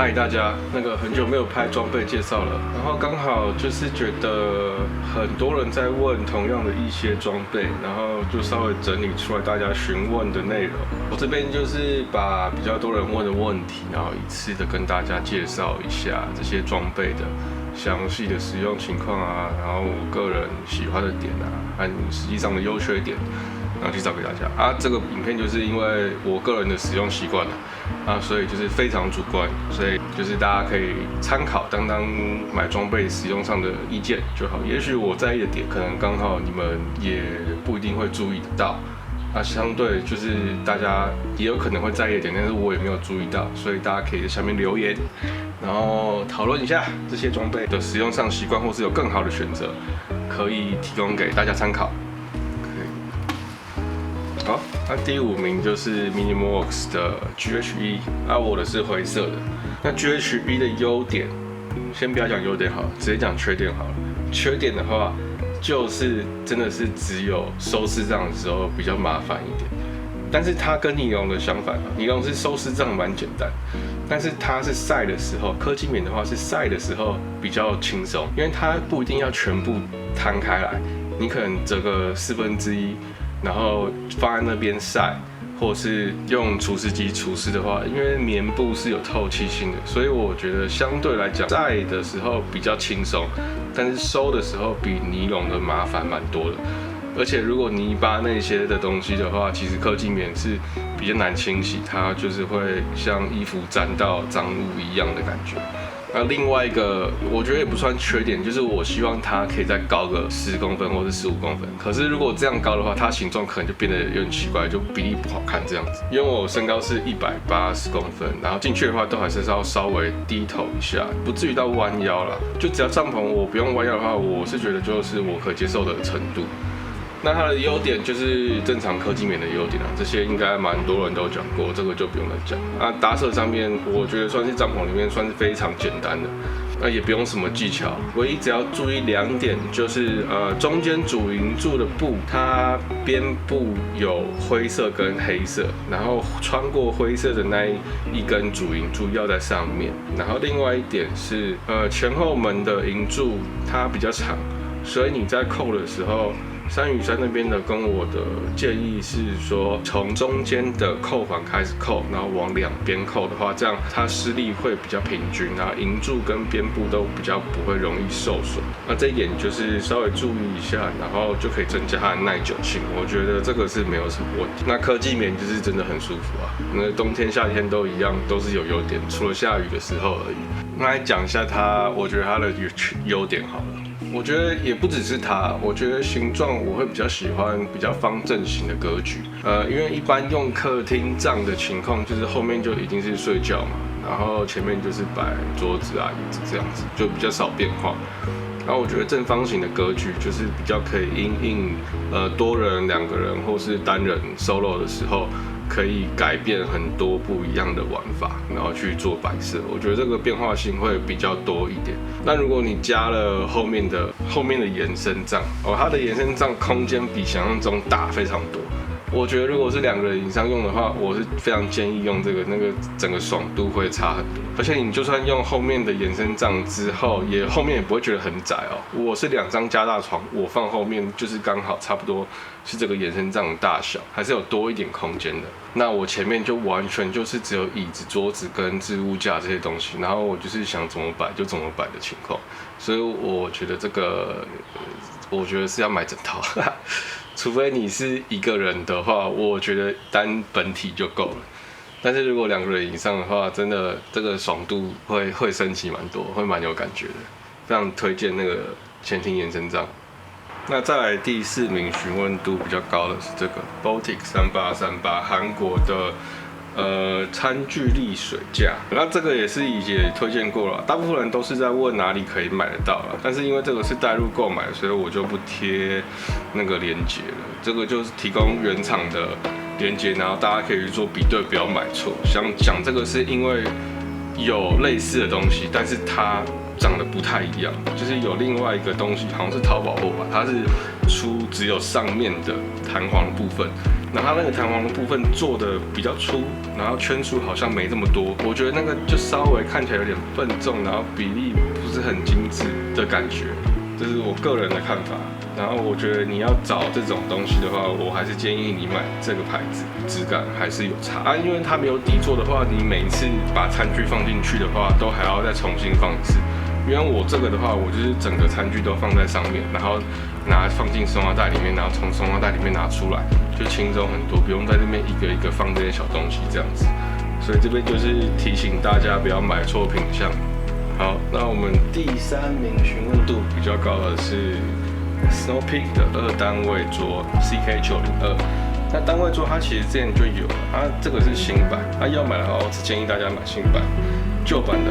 嗨，大家，很久沒有拍裝備介紹了，然後剛好就是覺得很多人在問同樣的一些裝備，然後就稍微整理出來大家詢問的內容。我這邊就是把比較多人問的問題，然後一次的跟大家介紹一下這些裝備的詳細的使用情況啊，然後我個人喜歡的點啊，和實際上的優缺點。然後去找給大家啊，這個影片就是因為我個人的使用習慣了啊，所以就是非常主觀，所以就是大家可以參考當買裝備使用上的意見就好。也許我在意的點，可能剛好你們也不一定會注意得到啊，相對就是大家也有可能會在意的點，但是我也沒有注意到，所以大家可以在下面留言，然後討論一下這些裝備的使用上習慣，或是有更好的選擇，可以提供給大家參考。好，那第5名就是 Minimum-Works 的 GH1，我的是灰色的。那 GH1 的優點，先不要講優點好了，直接講缺點好了。缺點的話，就是真的是只有收濕帳的時候比較麻煩一點。但是它跟尼龍的相反，尼龍是收濕帳蠻簡單，但是它是曬的時候，科技棉的話是曬的時候比較輕鬆，因为它不一定要全部攤開來，你可能折個1/4。然後放在那邊曬，或是用除濕機除濕的話，因為棉布是有透氣性的，所以我覺得相對來講曬的時候比較輕鬆，但是收的時候比尼龍的麻煩蠻多的。而且如果泥巴那些的東西的話，其實科技棉是比較難清洗，它就是會像衣服沾到髒物一樣的感覺。那另外一個，我覺得也不算缺點，就是我希望它可以再高個10公分或是15公分。可是如果這樣高的話，它形狀可能就變得有點奇怪，就比例不好看這樣子。因為我身高是180公分，然後進去的話都還是要稍微低頭一下，不至於到彎腰啦。就只要帳篷我不用彎腰的話，我是覺得就是我可接受的程度。那它的優點就是正常科技棉的優點啊，這些應該蠻多人都講過，這個就不用再講。那搭設上面，我覺得算是帳篷裡面算是非常簡單的，那也不用什麼技巧，唯一只要注意2點，就是中間主營柱的布，它邊部有灰色跟黑色，然後穿過灰色的那一根主營柱要在上面。然後另外一點是前後門的營柱它比較長，所以你在扣的時候。3與3那邊的跟我的建議是說，從中間的扣環開始扣，然後往2邊扣的話，這樣它施力會比較平均，然後營柱跟邊部都比較不會容易受損。那這一點就是稍微注意一下，然後就可以增加它的耐久性。我覺得這個是沒有什麼問題。那科技棉就是真的很舒服啊，那冬天夏天都一樣，都是有優點，除了下雨的時候而已。那來講一下我覺得它的優點好了。我覺得也不只是它，我覺得形狀我會比較喜歡比較方正型的格局。因為一般用客廳帳的情況，就是後面就已經是睡覺嘛，然後前面就是擺桌子啊、椅子這樣子，就比較少變化。然後我覺得正方形的格局就是比較可以因應多人、2個人或是單人 solo 的時候，可以改變很多不一樣的玩法，然後去做擺設。我覺得這個變化性會比較多一點。那如果你加了後面的延伸帳，它的延伸帳空間比想象中大非常多。我覺得如果是2個人以上用的話，我是非常建議用這個，那個整個爽度會差很多。而且你就算用後面的延伸帳之後，後面也不會覺得很窄哦。我是2張加大床，我放後面就是剛好差不多是這個延伸帳的大小，還是有多一點空間的。那我前面就完全就是只有椅子、桌子跟置物架這些東西，然後我就是想怎麼擺就怎麼擺的情況。所以我覺得這個，我覺得是要買整套。除非你是1個人的話，我覺得單本體就夠了。但是如果2個人以上的話，真的這個爽度會升級蠻多，會蠻有感覺的。非常推薦那個前庭延伸帳。那再來第4名詢問度比較高的是這個 Baltic 3838韓國的餐具瀝水架。那這個也是也推薦過了，大部分人都是在問哪裡可以買得到了，但是因為這個是代入購買，所以我就不貼那個鏈接了。這個就是提供原廠的鏈接，然後大家可以去做比對，不要買錯。想講這個是因為有類似的東西，但是它長得不太一樣，就是有另外一個東西，好像是淘寶貨吧，它是出只有上面的彈簧的部分，然後它那個彈簧的部分做的比較粗，然後圈數好像沒這麼多，我覺得那個就稍微看起來有點笨重，然後比例不是很精緻的感覺，這是我個人的看法。然後我覺得你要找這種東西的話，我還是建議你買這個牌子，質感還是有差啊。因為它沒有底座的話，你每一次把餐具放進去的話，都還要再重新放一次。因為我這個的話，我就是整個餐具都放在上面，然後放進收納袋裡面，然後從收納袋裡面拿出来，就輕鬆很多，不用在這邊一個一個放這些小東西這樣子。所以這邊就是提醒大家不要買錯品項。好，那我們第3名詢問度比較高的是Snow Peak 的2單位桌 CK902，那單位桌它其實之前就有了，它这個是新版，它要買的話，我只建議大家買新版，舊版的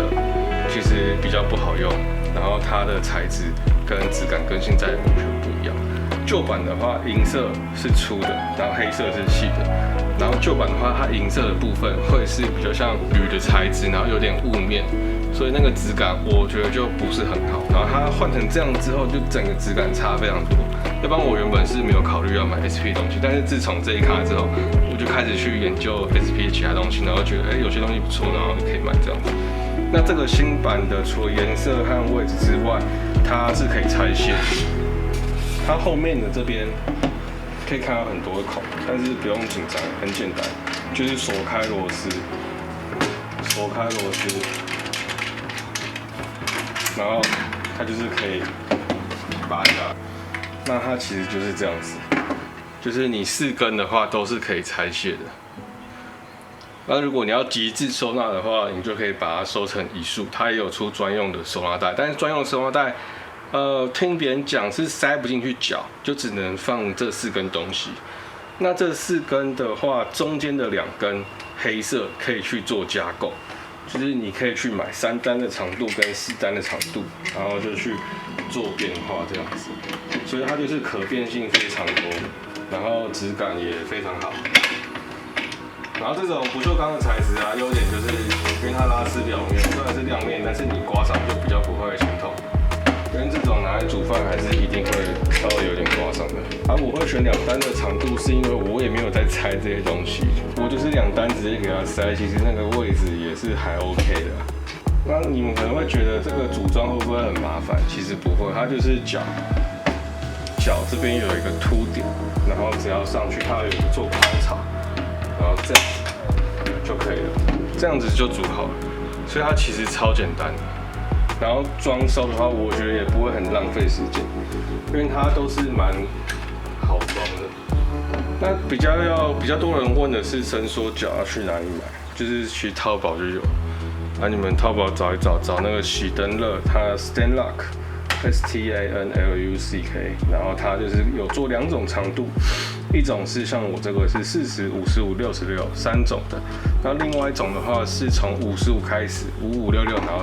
其實比較不好用，然後它的材質跟質感跟現在完全不一樣。舊版的話，銀色是粗的，然後黑色是細的，然後舊版的話，它銀色的部分會是比較像鋁的材質，然後有點霧面。所以那個質感我覺得就不是很好，然後它換成這樣之後，就整個質感差非常多。要不然我原本是沒有考慮要買 SP 的東西，但是自從這一卡之後，我就開始去研究 SP 的其他東西，然後覺得有些東西不錯，然後可以買這樣子。那這個新版的除了顏色和位置之外，它是可以拆卸的。它後面的這邊可以看到很多孔，但是不用緊張，很簡单，就是鎖開螺絲，鎖開螺絲。然後它就是可以拔下來，那它其實就是這樣子，就是你4根的話都是可以拆卸的。那如果你要極致收納的話，你就可以把它收成1束，它也有出專用的收納袋，但是專用的收納袋，聽別人講是塞不進去腳，就只能放這4根東西。那這4根的話，中間的2根黑色可以去做加購。就是你可以去買3單的長度跟4單的長度，然後就去做變化這樣子，所以它就是可变性非常多，然後質感也非常好。然後這種不鏽鋼的材質啊，優點就是因為它拉絲表面，雖然是亮面，但是你刮傷就比較不會心痛。因為這種拿來煮飯還是一定會稍微有點刮傷的。我會選2單的長度，是因為我也沒有在拆這些東西，我就是2單直接給它塞，其實那個位置也是還 OK 的。那你們可能会覺得這個組裝會不會很麻煩？其實不會，它就是腳這邊有一個凸點，然後只要上去，它有一個做凹槽，然後這樣就可以了，這樣子就煮好了。所以它其實超簡單。然後裝收的話，我覺得也不會很浪費時間，因為它都是蠻好裝的。那比較多人問的是伸縮腳要去哪裡買，就是去淘寶就有。你們淘寶找一找，找那個喜登樂，它 Stanluck，STANLUCK，然後它就是有做2種長度，一種是像我這個是40、55、66 3種的，那另外一種的話是從55開始，55、66，然後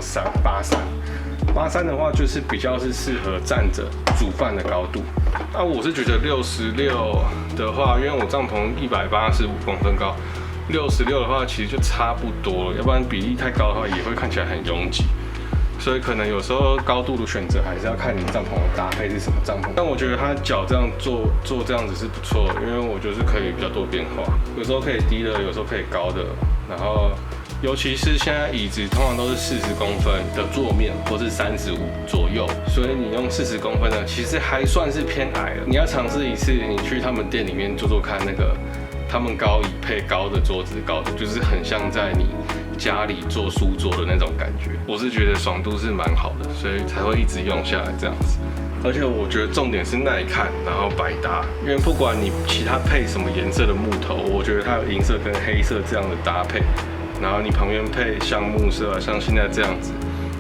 83的話就是比較是適合站着煮飯的高度。那我是覺得66的話，因為我帳篷185公分高，66的話其實就差不多了，要不然比例太高的話也会看起來很擁擠。所以可能有時候高度的選擇還是要看你帳篷的搭配是什麼帳篷。但我覺得它腳這樣做這樣子是不錯的，因為我就是可以比較多變化，有時候可以低的，有時候可以高的，然後尤其是现在椅子通常都是40公分的座面，或是35左右，所以你用40公分的其實還算是偏矮了。你要嘗試一次，你去他们店裡面做看那個他們高椅配高的桌子，高的就是很像在你家裡做書桌的那種感覺，我是覺得爽度是蠻好的，所以才会一直用下來這樣子。而且我覺得重點是耐看，然後百搭，因為不管你其他配什麼顏色的木頭，我覺得它有銀色跟黑色這樣的搭配，然後你旁邊配橡木色，像現在這樣子，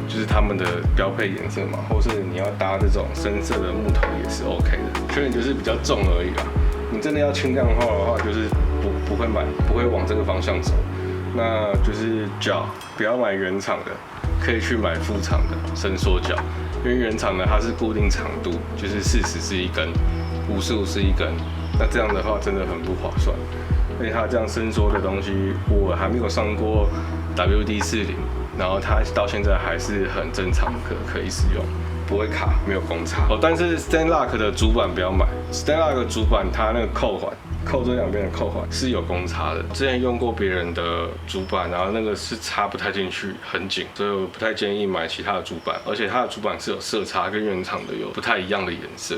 就是他們的標配顏色嘛，或是你要搭這種深色的木頭也是 OK 的，缺點就是比较重而已啦。你真的要輕量化的話，就是不会往這個方向走。那就是腳不要買原廠的，可以去買副廠的伸縮腳，因為原廠的它是固定長度，就是40是1根，55是1根，那這樣的話真的很不划算。而且它這樣伸縮的東西，我還沒有上過 WD-40，然後它到現在還是很正常可以使用，不會卡，沒有公差。但是 Stanlock 的主板不要買 ，Stanlock 的主板它那個扣環，扣這兩邊的扣環是有公差的。之前用過別人的主板，然後那個是插不太進去，很緊，所以我不太建議買其他的主板。而且它的主板是有色差，跟原廠的有不太一樣的顏色。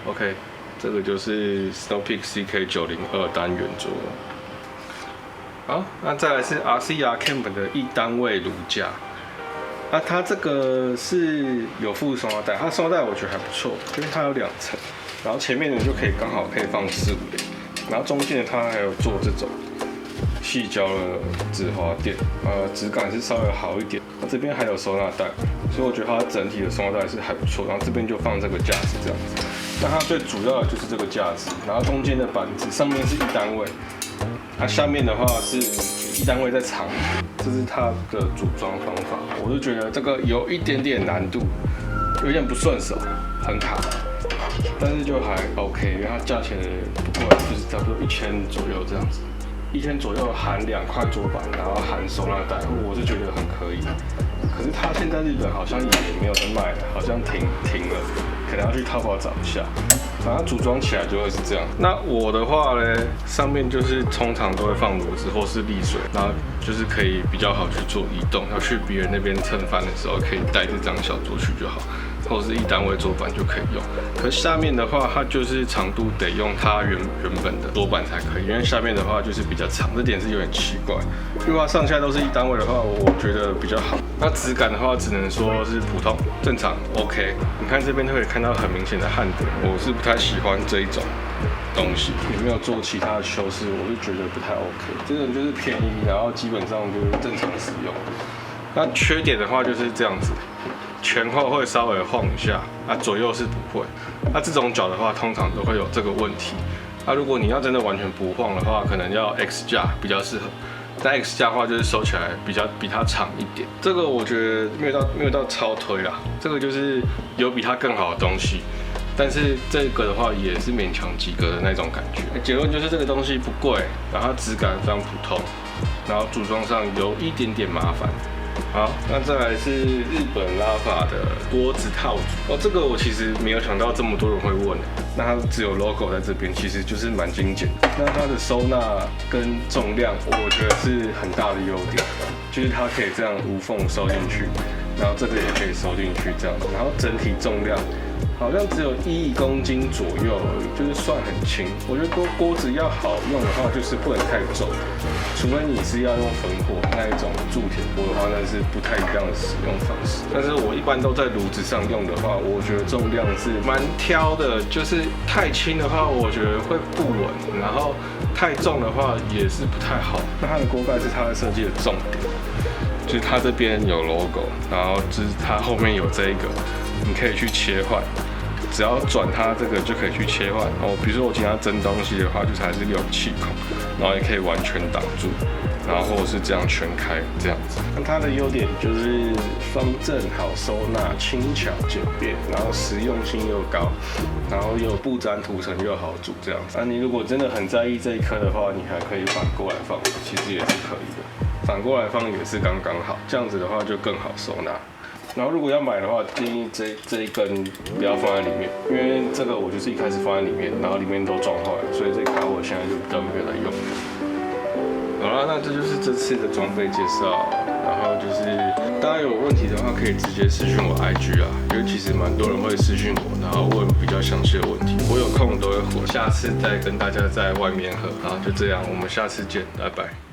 OK， 這個就是 Snow Peak CK902單元桌。好，那再來是 RCR Camp 的1單位爐架。那它這個是有附雙腰帶，它雙腰带我觉得還不錯，因為它有2層，然後前面的就可以剛好可以放4、5連，然後中間的它還有做這種矽膠的止滑墊，質感是稍微好一點。這邊還有收納袋，所以我覺得它整體的雙腰帶是還不錯。然後這邊就放這個架子這樣子，那它最主要的就是這個架子，然後中間的板子上面是1單位。它下面的話是1單位再長一點，這是它的組裝方法。我就覺得這個有一點點難度，有點不順手，很卡，但是就還 OK， 因為它價錢不貴，就是差不多1000左右這樣子，1000左右含2塊桌板，然後含收納袋，我是覺得很可以。可是它現在日本好像也沒有在賣了，好像停了，可能要去淘寶找一下。反正組裝起来就会是這樣。那我的話呢，上面就是通常都會放爐子或是瀝水，然後就是可以比較好去做移動。要去別人那邊蹭飯的時候，可以帶這張小桌去就好，或者是1單位桌板就可以用。可是下面的話，它就是長度得用它原本的桌板才可以，因為下面的話就是比较長，這點是有點奇怪。如果它上下都是1單位的話，我覺得比较好。那質感的話，只能說是普通、正常 ，OK。你看這邊都可以看到很明顯的焊点，我是不太喜歡這一種東西，也沒有做其他的修飾，我是覺得不太 OK。這種就是便宜，然後基本上就是正常使用。那缺點的话就是這樣子，前後會稍微晃一下，左右是不會。那這種腳的話，通常都會有這個問題。那如果你要真的完全不晃的話，可能要 X 架比較適合。但 X 架的話，就是收起来比它長一點。這個我覺得沒有到超推啦。這個就是有比它更好的東西，但是這個的話也是勉強及格的那種感覺。結論就是這個東西不貴，然後質感非常普通，然後組裝上有一點點麻煩。好，那再來是日本拉法的鍋子套組。這個我其實沒有想到這麼多人會問。那它只有 logo 在這邊，其實就是蠻精簡。那它的收納跟重量，我覺得是很大的優點，就是它可以這樣無縫收進去，然後這個也可以收進去這樣子，然後整體重量好像只有1公斤左右而已，就是算很輕。我觉得鍋子要好用的话，就是不能太重，除非你是要用焚火那一种鑄鐵鍋的话，那是不太一樣的使用方式。但是我一般都在爐子上用的话，我觉得重量是蠻挑的，就是太輕的话，我觉得會不穩，然後太重的話也是不太好。那它的鍋蓋是它的設計的重點，就是它這邊有 logo， 然後就是它後面有這一個。你可以去切換，只要轉它這個就可以去切換。比如說我今天要蒸東西的話，就是還是有氣孔，然後也可以完全擋住，然後或者是這樣全開這樣子。那它的優點就是方正、好收納、輕巧簡便，然後實用性又高，然後又不沾塗層又好煮這樣子。那你如果真的很在意這一顆的話，你還可以反過來放，其實也是可以的。反過来放也是剛刚好，這樣子的话就更好收納。然後如果要買的話，建議這一根不要放在裡面，因為這個我就是一開始放在裡面，然後裡面都撞壞了，所以這卡我現在就比較沒有在用。好了，那這就是這次的裝備介紹。然後就是大家有問題的話，可以直接私訊我 IG 啊，因為其實蠻多人會私訊我，然後問比較詳細的問題，我有空都會回。下次再跟大家在外面喝。好，就這樣，我們下次見，拜拜。